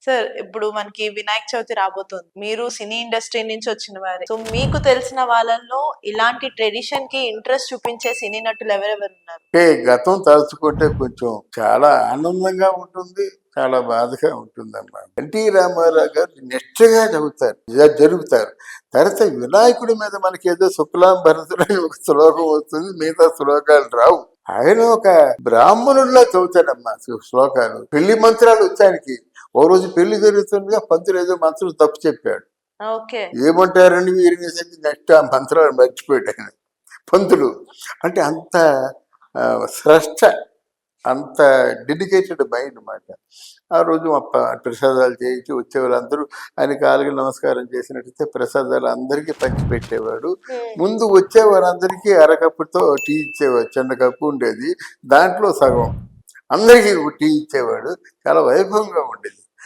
Sir ఇప్పుడు మనకి వినాయక చవితి రాబోతుంది. మీరు సినీ ఇండస్ట్రీ నుంచి వచ్చిన వారే. సో మీకు తెలిసిన వాళ్ళల్లో ఇలాంటి ట్రెడిషన్ కి ఇంట్రెస్ట్ చూపించే సినీ నటులు ఎవరెవరున్నారు? గతం తలుచుకుంటే కొంచెం చాలా ఆనందంగా ఉంటుంది, చాలా బాధగా ఉంటుందన్నమాట. ఎన్టీ రామారావు గారు నిష్ఠగా జరుగుతారు. తర్వాత వినాయకుడి మీద మనకి ఏదో శుక్లాం భరతుడని ఒక శ్లోకం వస్తుంది, మిగతా శ్లోకాలు రావు. ఆయన ఒక బ్రాహ్మణుల్లా చదువుతాడమ్మా శ్లోకాలు. పెళ్లి మంత్రాలు వచ్చానికి. ఓ రోజు పెళ్లి జరుగుతుండగా పంతులు ఏదో మంత్రం తప్పు చెప్పాడు. ఏమంటారండి వీరిని నెక్స్ట్ ఆ మంత్రాలు మర్చిపోయాడు ఆయన పంతులు. అంటే అంత స్రష్ట, అంత డెడికేటెడ్ మైండ్ అన్నమాట. ఆ రోజు ప్రసాదాలు చేయించి వచ్చే వాళ్ళందరూ ఆయన కాళ్ళకి నమస్కారం చేసినట్టయితే ప్రసాదాలు అందరికీ పంచిపెట్టేవాడు. ముందు వచ్చే వారందరికీ అరకప్పుతో టీ ఇచ్చేవాడు. చిన్న కప్పు ఉండేది, దాంట్లో సగం అందరికీ టీ ఇచ్చేవాడు. చాలా వైభవంగా ఉండేది.